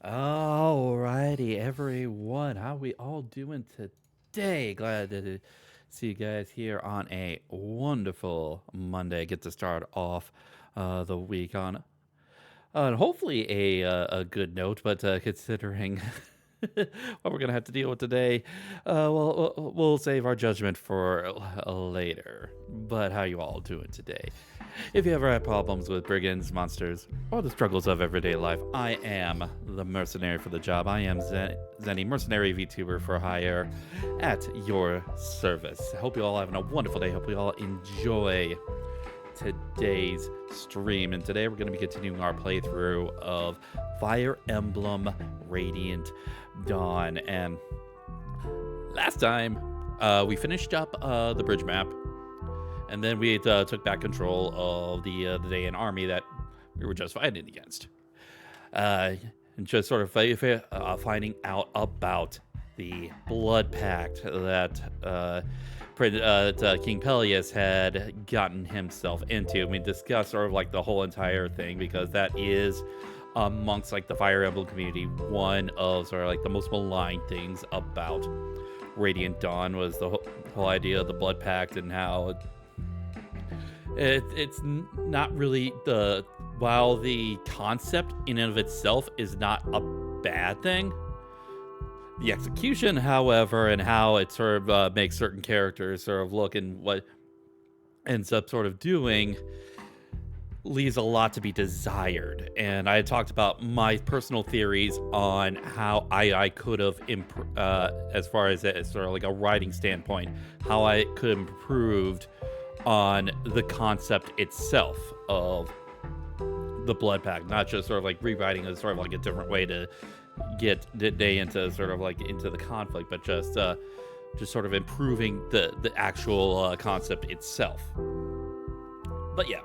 Alrighty, everyone. How we all doing today? Glad to see you guys here on a wonderful Monday. Get to start off the week on hopefully a good note, but considering what we're gonna have to deal with today, we'll save our judgment for later. But how you all doing today? If you ever had problems with brigands, monsters, or the struggles of everyday life, I am the mercenary for the job. I am Zenny, mercenary VTuber for hire, at your service. I hope you all having a wonderful day. Hope you all enjoy today's stream. And today we're going to be continuing our playthrough of Fire Emblem Radiant Dawn. And last time, we finished up the bridge map. And then we took back control of the Dayan army that we were just fighting against. And just sort of finding out about the blood pact that King Perilous had gotten himself into. We discussed sort of like the whole entire thing, because that is amongst like the Fire Emblem community one of sort of like the most maligned things about Radiant Dawn was the whole idea of the blood pact, and how it's not really while the concept in and of itself is not a bad thing, the execution, however, and how it sort of makes certain characters sort of look and what ends up sort of doing leaves a lot to be desired. And I talked about my personal theories on how I could have as far as sort of like a writing standpoint, how I could have improved on the concept itself of the blood pact, not just sort of like rewriting as sort of like a different way to get Day into sort of like into the conflict, but just sort of improving the actual concept itself. But yeah,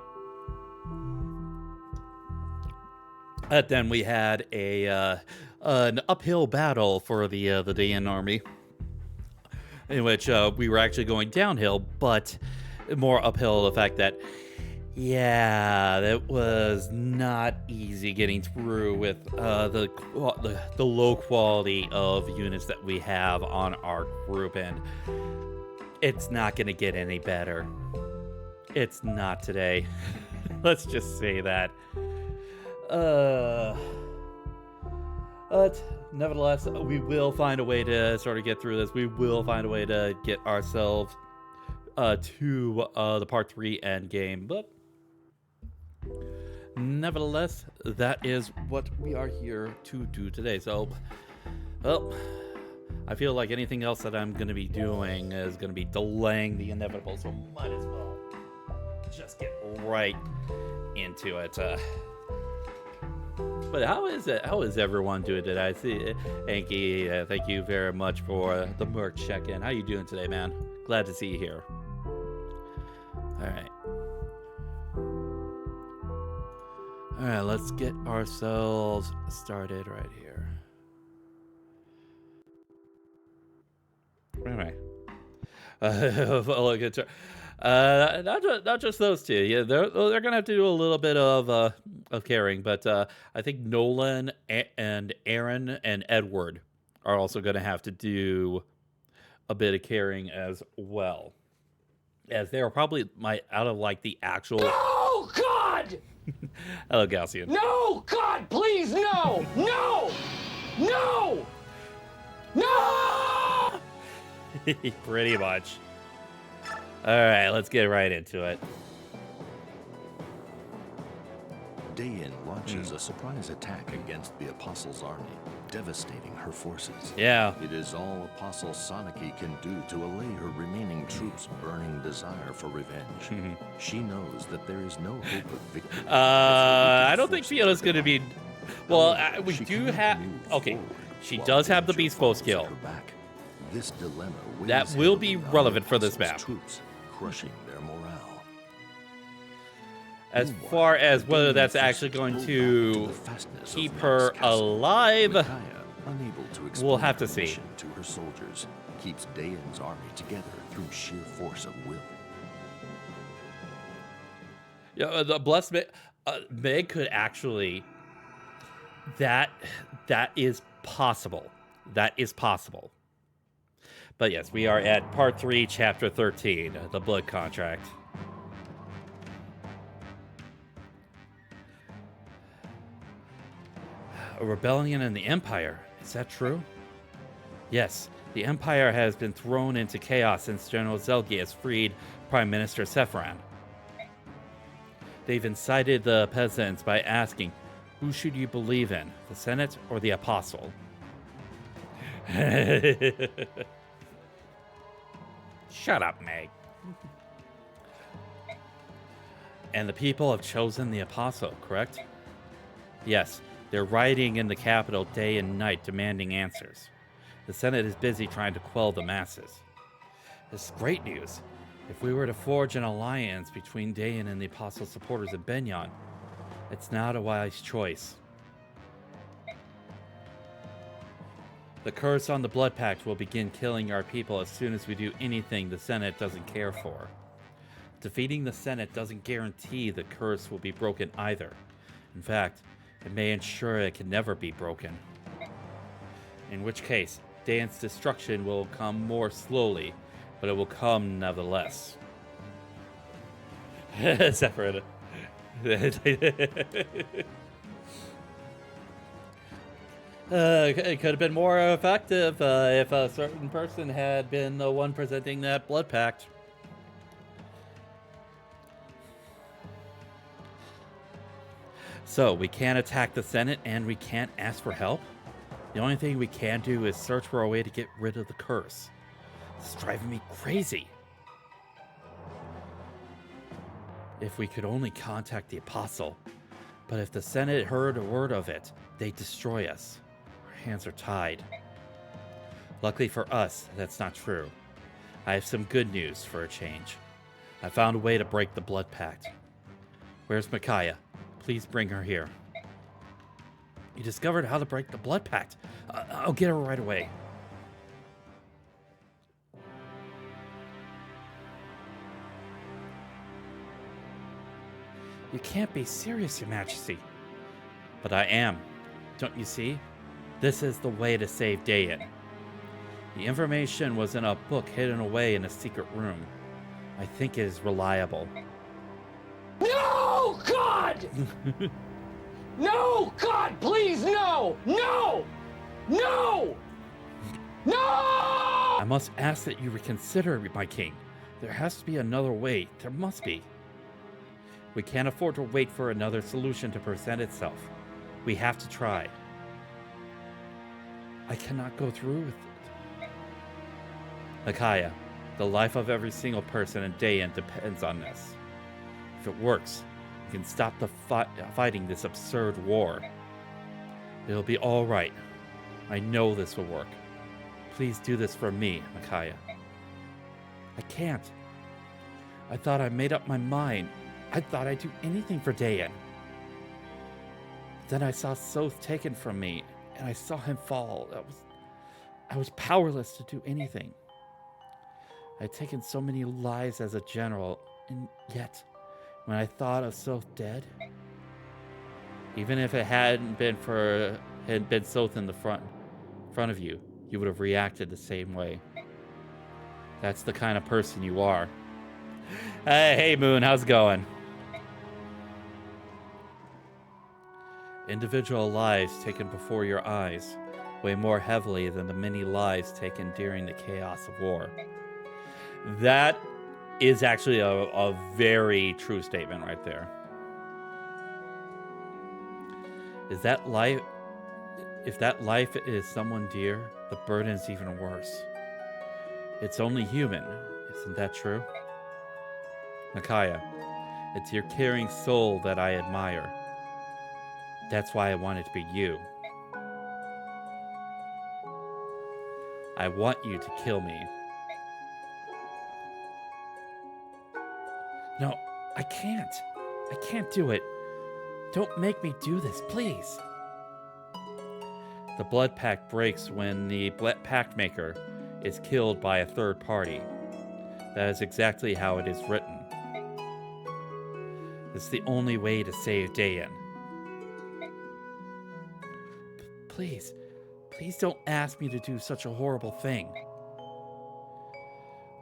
then we had an uphill battle for the Dayan army, in which we were actually going downhill, but more uphill. The fact that, yeah, that was not easy getting through with the low quality of units that we have on our group, and it's not going to get any better. It's not today. Let's just say that. But nevertheless, we will find a way to sort of get through this. We will find a way to get ourselves to the part 3 end game, but nevertheless, that is what we are here to do today. So, well, I feel like anything else that I'm going to be doing is going to be delaying the inevitable, so might as well just get right into it. But how is it? How is everyone doing today? I see Anki. Thank you very much for the Merc check-in. How you doing today, man? Glad to see you here. All right, let's get ourselves started right here. All right. Look, not just those two. Yeah, they're gonna have to do a little bit of carrying, but I think Nolan and Aaron and Edward are also gonna have to do a bit of carrying as well, as they are probably out of like the actual. Oh God! Hello, Gaussian. No, God, please, no, no, no, no! Pretty much. All right, let's get right into it. Dayan launches a surprise attack against the Apostle's army, devastating her forces. Yeah. It is all Apostle Soniki can do to allay her remaining troops' burning desire for revenge. She knows that there is no hope of victory. I don't think Fiona's going to be. Well, we do have. Okay, she does have the Beast Bow skill. This dilemma that will be relevant for this map. Troops, crushing their morale. As far as whether that's actually going to keep her alive, we'll have to see. To her soldiers keeps Dayan's army together through sheer force of will. Yeah, the Blessed Meg could actually That is possible. That is possible. But yes, we are at part 3, chapter 13, the blood contract. A rebellion in the Empire. Is that true? Yes, the Empire has been thrown into chaos since General Zelgi has freed Prime Minister Sephiran. They've incited the peasants by asking, who should you believe in, the Senate or the Apostle? Shut up, Meg. And the people have chosen the Apostle, correct? Yes, they're rioting in the capital day and night demanding answers. The Senate is busy trying to quell the masses. This is great news. If we were to forge an alliance between Dayan and the Apostle supporters of Benyon, it's not a wise choice. The curse on the Blood Pact will begin killing our people as soon as we do anything the Senate doesn't care for. Defeating the Senate doesn't guarantee the curse will be broken either. In fact, it may ensure it can never be broken. In which case, Dayan's destruction will come more slowly, but it will come nevertheless. Separate. It could have been more effective if a certain person had been the one presenting that blood pact. So, we can't attack the Senate and we can't ask for help? The only thing we can do is search for a way to get rid of the curse. It's driving me crazy. If we could only contact the Apostle. But if the Senate heard a word of it, they'd destroy us. Our hands are tied. Luckily for us, that's not true. I have some good news for a change. I found a way to break the blood pact. Where's Micaiah? Please bring her here. You discovered how to break the blood pact. I'll get her right away. You can't be serious, Your Majesty. But I am. Don't you see? This is the way to save Dayan. The information was in a book hidden away in a secret room. I think it is reliable. No, God! No, God, please, no! No! No! No! I must ask that you reconsider, my king. There has to be another way. There must be. We can't afford to wait for another solution to present itself. We have to try. I cannot go through with it. Micaiah, the life of every single person in Dayan depends on this. If it works, we can stop the fighting this absurd war. It'll be all right. I know this will work. Please do this for me, Micaiah. I can't. I thought I made up my mind. I thought I'd do anything for Dayan. Then I saw Soth taken from me, and I saw him fall. I was powerless to do anything. I'd taken so many lives as a general, and yet, when I thought of Soth dead, even if it hadn't been Soth in the front of you, you would have reacted the same way. That's the kind of person you are. Hey, Moon, how's it going? Individual lives taken before your eyes weigh more heavily than the many lives taken during the chaos of war. That is actually a very true statement right there. If that life is someone dear, the burden is even worse. It's only human, isn't that true? Micaiah, it's your caring soul that I admire. That's why I want it to be you. I want you to kill me. No, I can't. I can't do it. Don't make me do this, please. The blood pact breaks when the pact maker is killed by a third party. That is exactly how it is written. It's the only way to save Dayan. Please, please don't ask me to do such a horrible thing.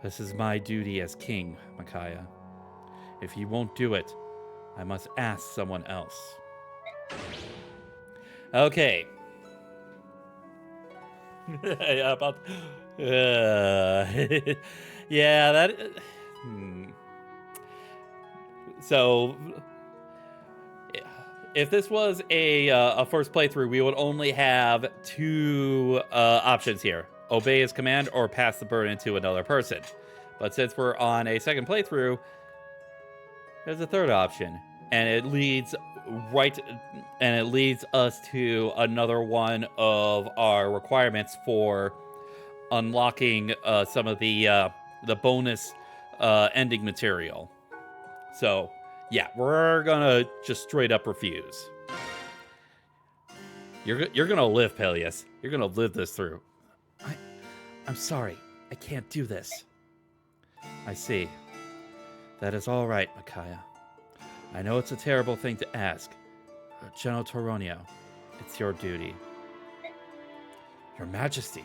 This is my duty as king, Micaiah. If you won't do it, I must ask someone else. Okay. Yeah, about. Yeah, that. So, if this was a first playthrough, we would only have two options here: obey his command or pass the burden to another person. But since we're on a second playthrough, there's a third option, and it leads us to another one of our requirements for unlocking some of the bonus ending material. So, yeah, we're gonna just straight up refuse. You're gonna live, Perilous. You're gonna live this through. I'm sorry. I can't do this. I see. That is all right, Micaiah. I know it's a terrible thing to ask. General Toronio, it's your duty. Your Majesty,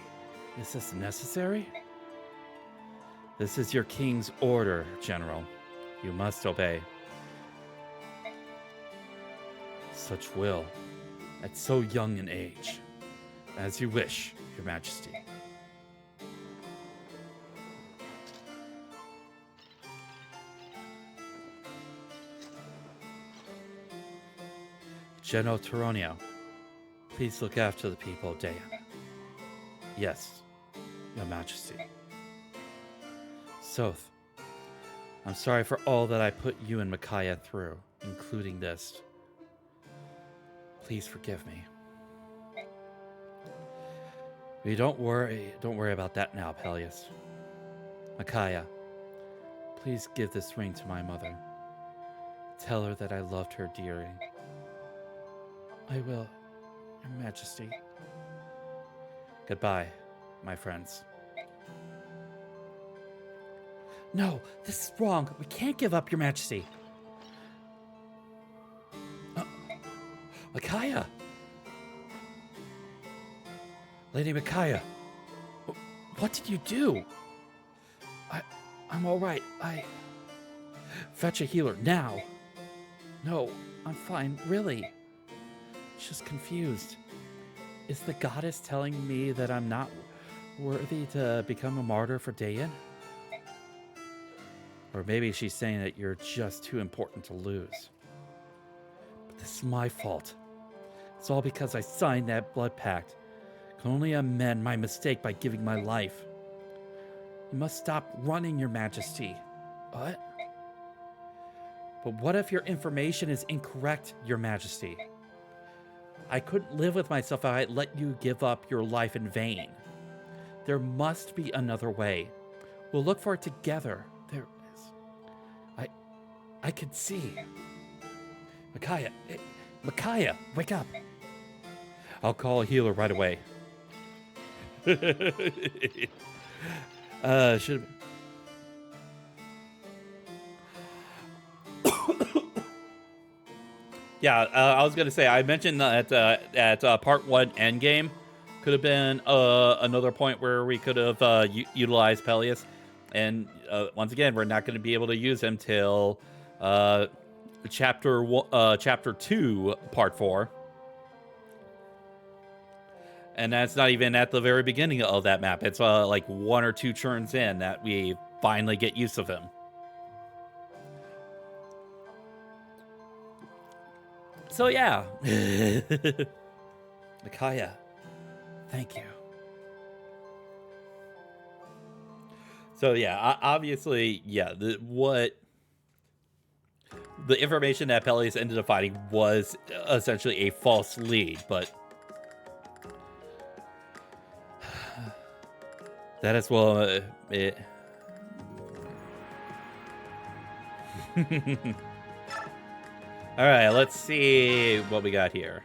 is this necessary? This is your king's order, General. You must obey. Such will, at so young an age. As you wish, Your Majesty. General Toronio, please look after the people of Dayan. Yes, Your Majesty. Soth, I'm sorry for all that I put you and Micaiah through, including this. Please forgive me. Don't worry about that now, Perilous. Micaiah, please give this ring to my mother. Tell her that I loved her dearly. I will, Your Majesty. Goodbye, my friends. No, this is wrong. We can't give up, Your Majesty. Micaiah! Lady Micaiah, what did you do? I'm all right. Fetch a healer, now. No, I'm fine, really. Just confused. Is the goddess telling me that I'm not worthy to become a martyr for Dayan? Or maybe she's saying that you're just too important to lose. But this is my fault. It's all because I signed that blood pact. I can only amend my mistake by giving my life. You must stop running, Your Majesty. What? But what if your information is incorrect, Your Majesty? I couldn't live with myself if I let you give up your life in vain. There must be another way. We'll look for it together. There is. I can see. Micaiah, Micaiah, wake up. I'll call a healer right away. Should Yeah, I was gonna say, I mentioned that part 1 endgame could have been another point where we could have utilized Perilous, and once again, we're not going to be able to use him till chapter 2, part 4, and that's not even at the very beginning of that map. It's like 1 or 2 turns in that we finally get use of him. So yeah, Micaiah, thank you. So yeah, obviously, yeah, the information that Perilous ended up finding was essentially a false lead, but that is well, it. All right, let's see what we got here.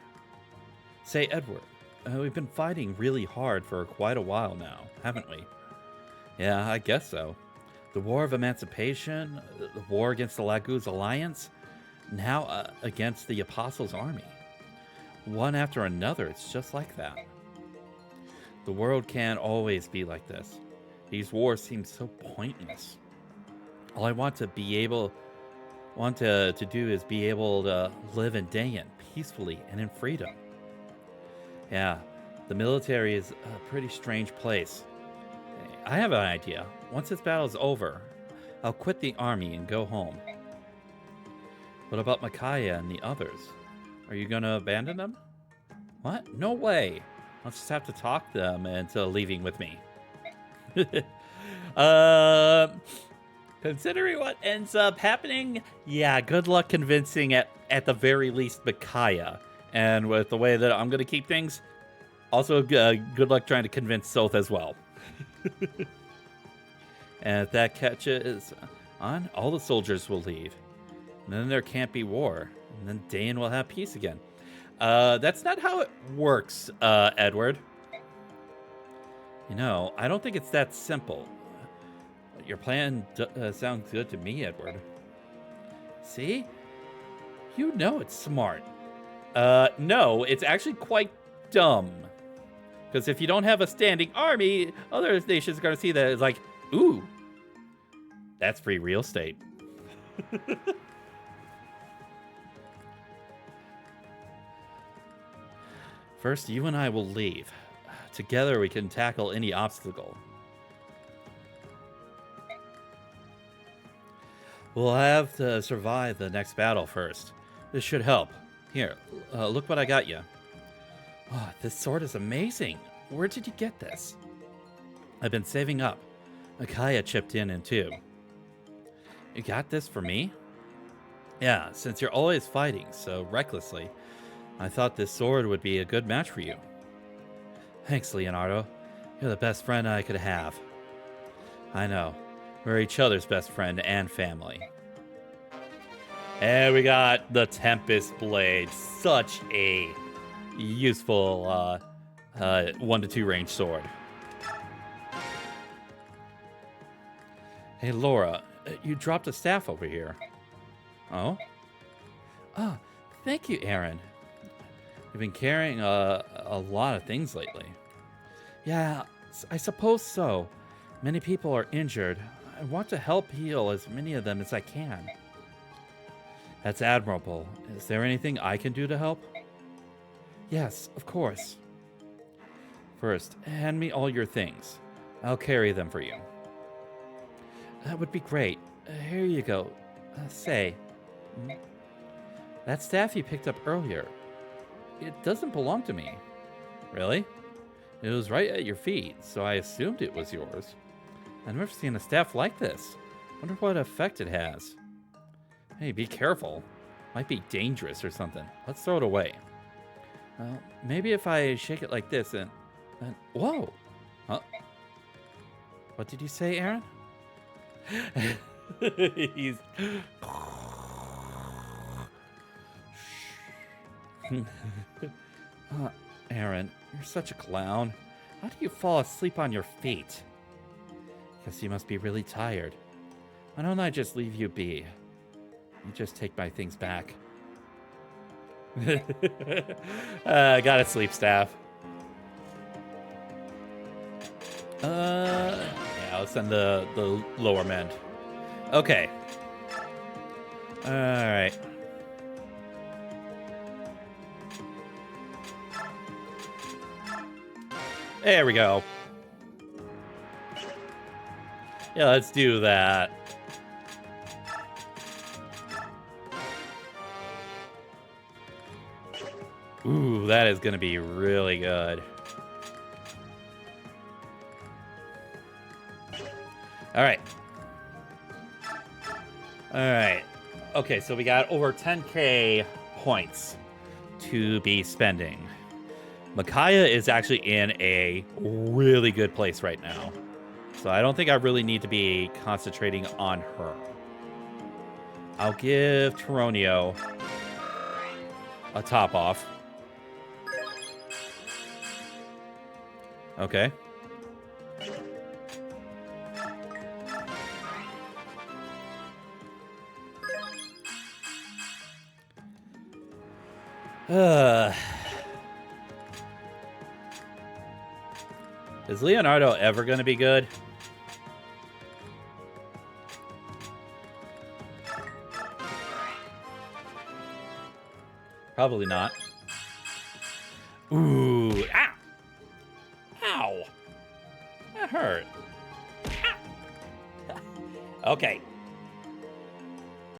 Say, Edward, we've been fighting really hard for quite a while now, haven't we? Yeah, I guess so. The War of Emancipation, the war against the Laguz Alliance, now against the Apostles' Army. one after another. It's just like that. The world can't always be like this. These wars seem so pointless. All I want to do is be able to live in Dayan peacefully and in freedom. Yeah, the military is a pretty strange place. I have an idea. Once this battle is over, I'll quit the army and go home. What about Micaiah and the others? Are you going to abandon them? What? No way. I'll just have to talk them into leaving with me. Considering what ends up happening, yeah, good luck convincing at the very least Micaiah. And with the way that I'm going to keep things, also good luck trying to convince Soth as well. And if that catches on, all the soldiers will leave. And then there can't be war. And then Dayan will have peace again. That's not how it works, Edward. You know, I don't think it's that simple. Your plan sounds good to me, Edward. See? You know it's smart. No, it's actually quite dumb. Because if you don't have a standing army, other nations are going to see that as like, ooh, that's free real estate. First, you and I will leave. Together, we can tackle any obstacle. We'll have to survive the next battle first. This should help. Here, look what I got you. Oh, this sword is amazing. Where did you get this? I've been saving up. Micaiah chipped in too. You got this for me? Yeah, since you're always fighting so recklessly, I thought this sword would be a good match for you. Thanks, Leonardo. You're the best friend I could have. I know. We're each other's best friend and family. And we got the Tempest Blade. Such a useful 1 to 2 range sword. Hey, Laura, you dropped a staff over here. Oh? Oh, thank you, Aaron. You've been carrying a lot of things lately. Yeah, I suppose so. Many people are injured. I want to help heal as many of them as I can. That's admirable. Is there anything I can do to help? Yes, of course. First, hand me all your things. I'll carry them for you. That would be great. Here you go. Say, that staff you picked up earlier, it doesn't belong to me. Really? It was right at your feet, so I assumed it was yours. I've never seen a staff like this. Wonder what effect it has. Hey, be careful. Might be dangerous or something. Let's throw it away. Maybe if I shake it like this and... whoa! Huh? What did you say, Aaron? He's... Aaron, you're such a clown. How do you fall asleep on your feet? Guess you must be really tired. Why don't I just leave you be? You just take my things back. Got a sleep staff. Yeah, let's send the lower mend. Okay. Alright. There we go. Yeah, let's do that. Ooh, that is going to be really good. All right. All right. Okay, so we got over 10k points to be spending. Micaiah is actually in a really good place right now. So I don't think I really need to be concentrating on her. I'll give Tironio a top off. Okay. Is Leonardo ever going to be good? Probably not. Ooh, ow! Ow! That hurt. Ah. Okay,